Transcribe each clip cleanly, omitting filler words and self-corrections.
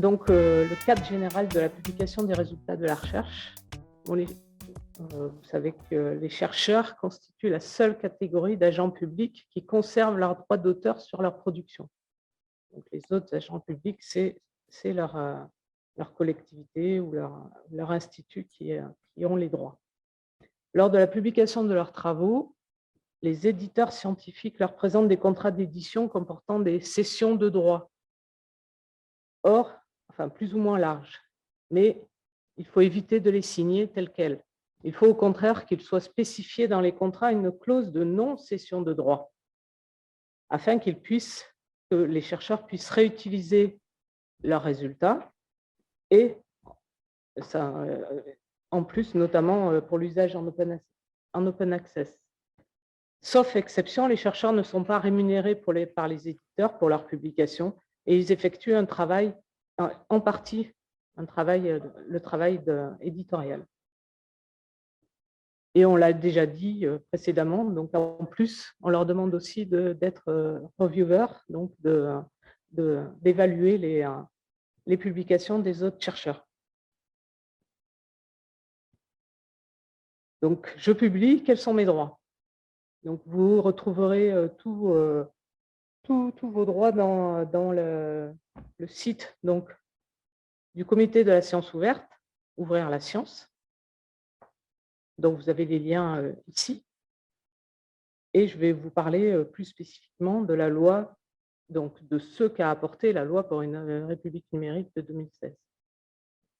Donc, le cadre général de la publication des résultats de la recherche. Vous savez que les chercheurs constituent la seule catégorie d'agents publics qui conservent leurs droits d'auteur sur leur production. Donc, les autres agents publics, c'est leur collectivité ou leur institut qui ont les droits. Lors de la publication de leurs travaux, les éditeurs scientifiques leur présentent des contrats d'édition comportant des cessions de droits. Or, enfin plus ou moins larges, mais il faut éviter de les signer tels quels. Il faut au contraire qu'il soit spécifié dans les contrats une clause de non-cession de droits, afin que les chercheurs puissent réutiliser leurs résultats et ça, en plus, notamment pour l'usage en open access. Sauf exception, les chercheurs ne sont pas rémunérés par les éditeurs pour leur publication et ils effectuent un travail, en partie, le travail éditorial. Et on l'a déjà dit précédemment, donc en plus, on leur demande aussi d'être reviewers, donc d'évaluer les publications des autres chercheurs. Donc, je publie, quels sont mes droits? Donc, vous retrouverez tous vos droits dans le site donc, du comité de la science ouverte, Ouvrir la science. Donc, vous avez les liens ici. Et je vais vous parler plus spécifiquement de la loi, donc de ce qu'a apporté la loi pour une république numérique de 2016.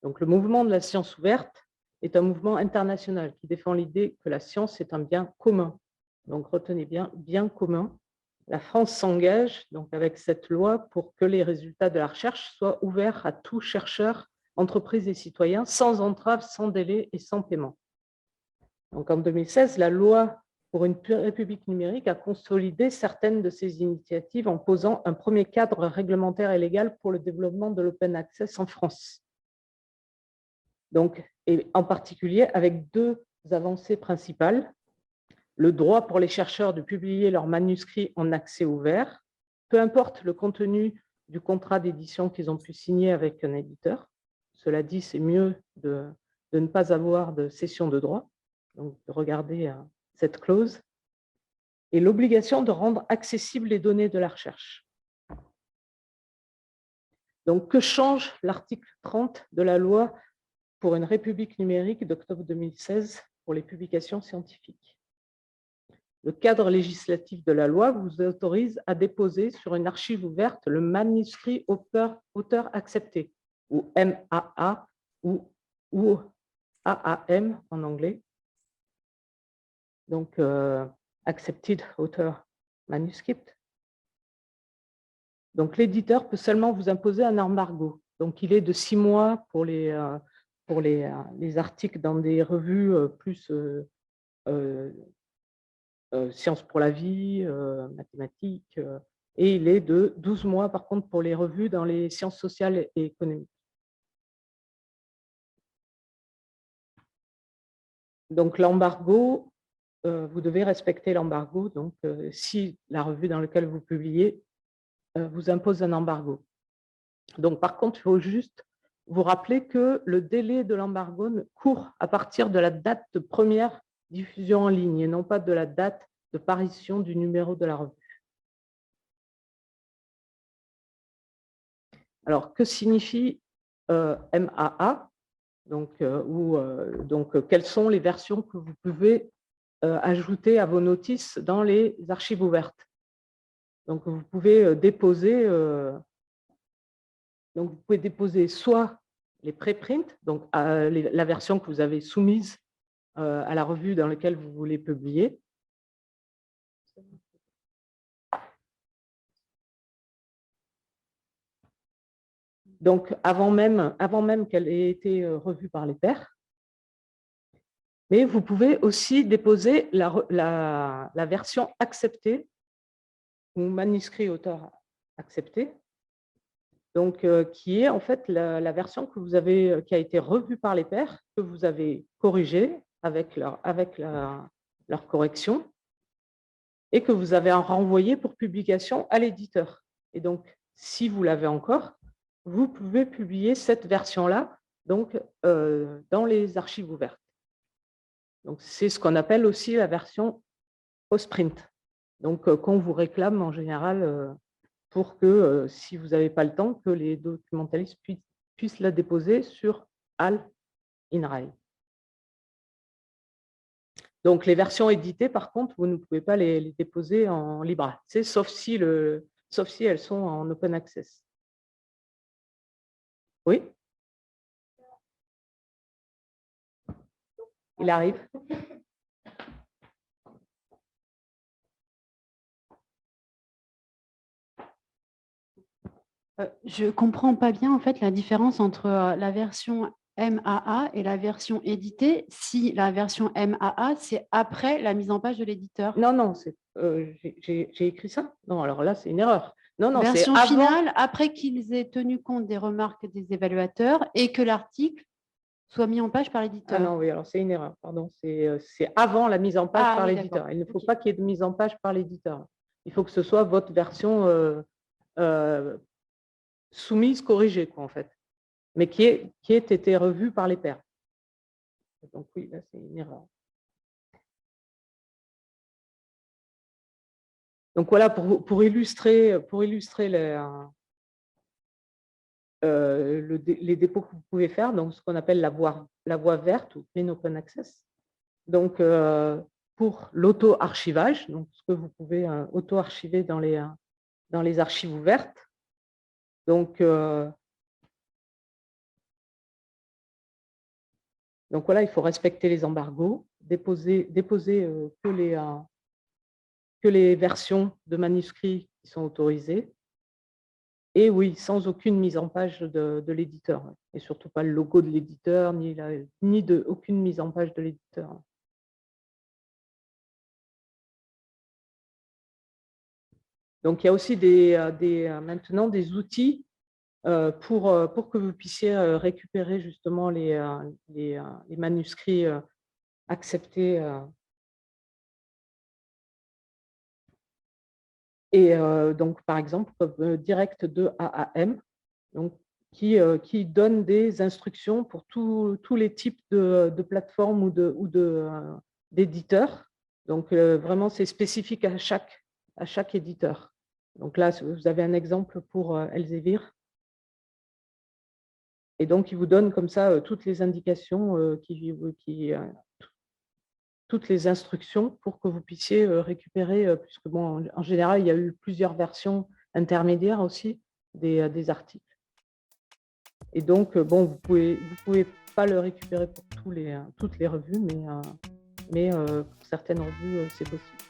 Donc, le mouvement de la science ouverte est un mouvement international qui défend l'idée que la science est un bien commun. Donc, retenez bien, bien commun. La France s'engage donc avec cette loi pour que les résultats de la recherche soient ouverts à tout chercheur, entreprises et citoyens, sans entrave, sans délai et sans paiement. Donc, en 2016, la loi pour une république numérique a consolidé certaines de ces initiatives en posant un premier cadre réglementaire et légal pour le développement de l'open access en France. Donc, et en particulier avec deux avancées principales. Le droit pour les chercheurs de publier leurs manuscrits en accès ouvert, peu importe le contenu du contrat d'édition qu'ils ont pu signer avec un éditeur. Cela dit, c'est mieux de ne pas avoir de cession de droit. Donc, regardez cette clause. Et l'obligation de rendre accessibles les données de la recherche. Donc, que change l'article 30 de la loi pour une république numérique d'octobre 2016 pour les publications scientifiques? Le cadre législatif de la loi vous autorise à déposer sur une archive ouverte le manuscrit auteur accepté, ou MAA, ou AAM en anglais. Donc, Accepted Author Manuscript. Donc, l'éditeur peut seulement vous imposer un embargo. Donc, il est de 6 mois pour les articles dans des revues plus Sciences pour la vie, mathématiques, et il est de 12 mois, par contre, pour les revues dans les sciences sociales et économiques. Donc, l'embargo, vous devez respecter l'embargo. Donc, si la revue dans laquelle vous publiez vous impose un embargo. Donc, par contre, il faut juste vous rappeler que le délai de l'embargo court à partir de la date de première diffusion en ligne et non pas de la date de parution du numéro de la revue. Alors, que signifie MAA? Donc, quelles sont les versions que vous pouvez ajouter à vos notices dans les archives ouvertes? Donc, vous pouvez déposer soit les préprints, donc la version que vous avez soumise à la revue dans laquelle vous voulez publier. Donc, avant même qu'elle ait été revue par les pairs. Mais vous pouvez aussi déposer la version acceptée ou manuscrit auteur accepté, donc qui est en fait la version qui a été revue par les pairs, que vous avez corrigée avec leur correction et que vous avez renvoyée pour publication à l'éditeur. Et donc, si vous l'avez encore, vous pouvez publier cette version-là donc, dans les archives ouvertes. Donc, c'est ce qu'on appelle aussi la version post-print. Donc, qu'on vous réclame en général pour que, si vous n'avez pas le temps, que les documentalistes puissent la déposer sur HAL INRAE. Donc, les versions éditées, par contre, vous ne pouvez pas les déposer en libre accès, sauf si elles sont en open access. Oui? Il arrive. Je ne comprends pas bien en fait la différence entre la version MAA et la version éditée, si la version MAA, c'est après la mise en page de l'éditeur. Non, non, j'ai écrit ça. Non, alors là, c'est une erreur. Non, non, c'est Version avant. finale, après qu'ils aient tenu compte des remarques des évaluateurs et que l'article soit mis en page par l'éditeur. Ah non, oui, alors c'est une erreur, pardon. C'est avant la mise en page par oui, l'éditeur. Il ne faut Ok. pas qu'il y ait de mise en page par l'éditeur. Il faut que ce soit votre version soumise, corrigée, quoi, en fait, mais qui ait été revue par les pairs. Donc oui, là, c'est une erreur. Donc voilà, pour illustrer les dépôts que vous pouvez faire, donc ce qu'on appelle la voie verte ou Clean Open Access. Donc, pour l'auto-archivage, donc ce que vous pouvez auto-archiver dans les archives ouvertes. Donc voilà, il faut respecter les embargos, déposer que les versions de manuscrits qui sont autorisées. Et oui, sans aucune mise en page de l'éditeur. Et surtout pas le logo de l'éditeur, ni aucune mise en page de l'éditeur. Donc, il y a aussi maintenant des outils pour que vous puissiez récupérer justement les manuscrits acceptés. Et donc, par exemple, Direct de AAM, donc, qui donne des instructions pour tous les types de plateformes ou d'éditeurs. Donc, vraiment, c'est spécifique à chaque éditeur. Donc là, vous avez un exemple pour Elsevier. Et donc, il vous donne comme ça toutes les indications, toutes les instructions pour que vous puissiez récupérer, puisque bon, en général, il y a eu plusieurs versions intermédiaires aussi des articles. Et donc, bon, vous pouvez pas le récupérer pour toutes les revues, mais pour certaines revues, c'est possible.